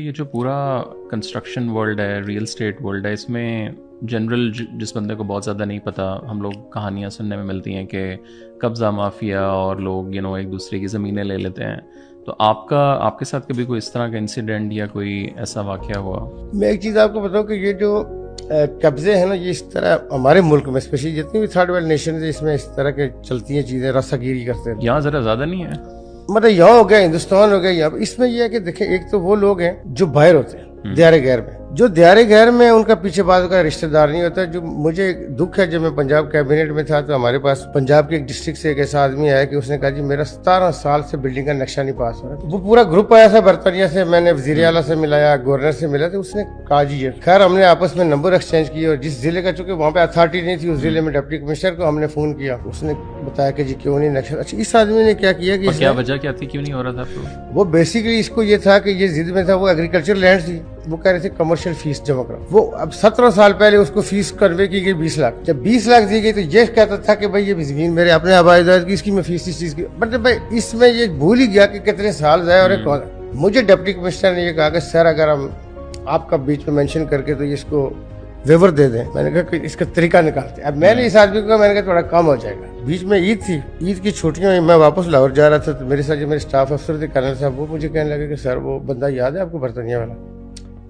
یہ جو پورا کنسٹرکشن ورلڈ ہے، ریئل اسٹیٹ ورلڈ ہے، اس میں جنرل جس بندے کو بہت زیادہ نہیں پتہ، ہم لوگ کہانیاں سننے میں ملتی ہیں کہ قبضہ مافیا اور لوگ ایک دوسرے کی زمینیں لے لیتے ہیں. تو آپ کے ساتھ کبھی کوئی اس طرح کا انسیڈنٹ یا کوئی ایسا واقعہ ہوا؟ میں ایک چیز آپ کو بتاؤں کہ یہ جو قبضے ہیں نا، یہ اس طرح ہمارے ملک میں اسپیشلی جتنی بھی تھرڈ ورلڈ نیشنز اس میں اس طرح کے چلتی ہیں چیزیں، رسا گیری کرتے ہیں. یہاں ذرا زیادہ نہیں ہے؟ مطلب یہاں ہو گیا، ہندوستان ہو گیا، یہاں اس میں یہ ہے کہ دیکھیں، ایک تو وہ لوگ ہیں جو باہر ہوتے ہیں دیار غیر میں، جو دیار غیر میں ان کا پیچھے بعد کا رشتہ دار نہیں ہوتا. جو مجھے دکھ ہے، جب میں پنجاب کیبنٹ میں تھا تو ہمارے پاس پنجاب کے ایک ڈسٹرکٹ سے ایک ایسا آدمی آیا کہ اس نے کہا جی میرا 17 سال سے بلڈنگ کا نقشہ نہیں پاس ہو رہا. وہ پورا گروپ آیا تھا برطانیہ سے، میں نے وزیر اعلیٰ سے ملایا، گورنر سے ملا، تو اس نے کہا جی یہ خیر ہم نے آپس میں نمبر ایکسچینج کیے، اور جس ضلع کا چونکہ وہاں پہ اتھارٹی نہیں تھی اس ضلع میں ڈپٹی کمشنر کو ہم نے فون کیا، اس نے بتایا کہ جی کیوں نہیں نقشہ. اچھا، اس آدمی نے کیا کیا کہ کیا وجہ کیا تھی، کیوں نہیں ہو رہا تھا؟ وہ بیسیکلی اس کو یہ تھا کہ یہ ضد میں تھا، وہ ایگریکلچر لینڈ تھی، وہ کہہ رہے تھے کمرشل فیس جمع کرو. وہ اب 17 سال پہلے اس کو فیس کنوے کی گئی 20 لاکھ. جب 20 لاکھ دی گئی تو یہ کہتا تھا کہ بھائی یہ زمین میرے اپنے آبائی داد کی، اس کی میں فیس اس چیز کی. بٹ بھائی اس میں یہ بھول ہی گیا کہ کتنے سال ضائع. اور کون مجھے ڈپٹی کمشنر نے یہ کہا کہ سر اگر ہم آپ کا بیچ میں مینشن کر کے تو اس کو ویور دے دیں. میں نے کہا کہ اس کا طریقہ نکالتے. اب میں نے اس آدمی کو کہا، میں نے کہا تھوڑا کام ہو جائے گا. بیچ میں عید تھی، عید کی چھٹیوں میں میں واپس لاہور جا رہا تھا، تو میرے ساتھ جو میرے اسٹاف افسر تھے کرنل صاحب، وہ مجھے کہنے لگے کہ سر وہ بندہ یاد ہے آپ کو برطانیہ والا؟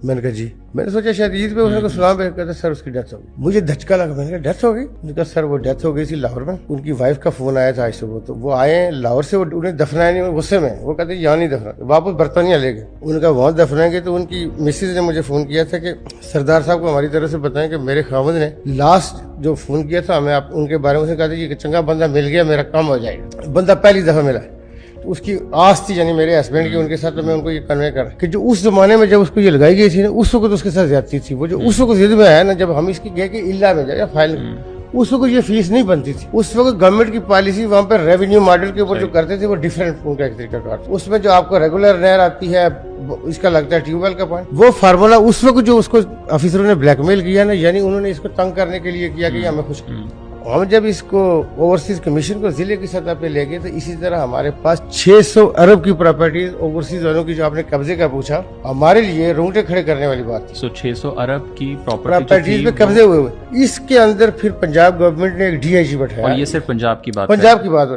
میں نے کہا جی. میں نے سوچا شاید عید پہ اس نے کو سلام بھیج کر سر اس کی ڈیتھ ہو گئی. مجھے دھچکا لگا. میں نے کہا ڈیتھ ہو گئی؟ میں نے کہا سر وہ ڈیتھ ہو گئی تھی لاہور میں. ان کی وائف کا فون آیا تھا آج صبح، تو وہ آئے لاہور سے، انہیں دفنایا نہیں غصے میں. وہ کہتے یہاں نہیں دفنا، واپس برطانیہ لے گئے. ان کا وہاں دفنائیں گے. تو ان کی مسز نے مجھے فون کیا تھا کہ سردار صاحب کو ہماری طرف سے بتائیں کہ میرے خاوند نے لاسٹ جو فون کیا تھا ہمیں ان کے بارے میں، اس نے کہا تھا کہ چنگا بندہ مل گیا، میرا کام ہو جائے گا. بندہ پہلی دفعہ ملا. اس کی آس تھی یعنی میرے ہسبینڈ کی ان کے ساتھ. تو میں ان کو یہ کنوے کر کہ جو اس زمانے میں جب اس کو یہ لگائی گئی تھی نا، اس وقت اس کے ساتھ زیادتی تھی. وہ جو اس وقت ضد میں آیا نا، جب ہم اس کی گئے کہ اللہ میں جائے فائل، اس وقت یہ فیس نہیں بنتی تھی. اس وقت گورنمنٹ کی پالیسی وہاں پہ ریونیو ماڈل کے اوپر جو کرتے تھے وہ ڈفرینٹ ان کا ایک طریقہ کار. اس میں جو آپ کو ریگولر نہر آتی ہے، اس کا لگتا ہے ٹیوب ویل کا پانی، وہ فارمولا اس وقت جو اس کو آفیسروں نے بلیک میل کیا نا، یعنی انہوں نے اس کو تنگ کرنے کے لیے کیا کہ ہمیں خوش کیا. ہم جب اس کو اوورسیز کمیشن کو ضلع کی سطح پہ لے گئے تو اسی طرح ہمارے پاس 600 ارب کی پراپرٹیز اوورسیز والوں کی، جو آپ نے قبضے کا پوچھا، ہمارے لیے رونگٹے کھڑے کرنے والی بات تھی. 600 ارب کی پراپرٹیز پہ قبضے ہوئے. اس کے اندر پھر پنجاب گورنمنٹ نے ایک DIG بٹھایا. اور یہ صرف پنجاب کی بات پنجاب کی بات ہے.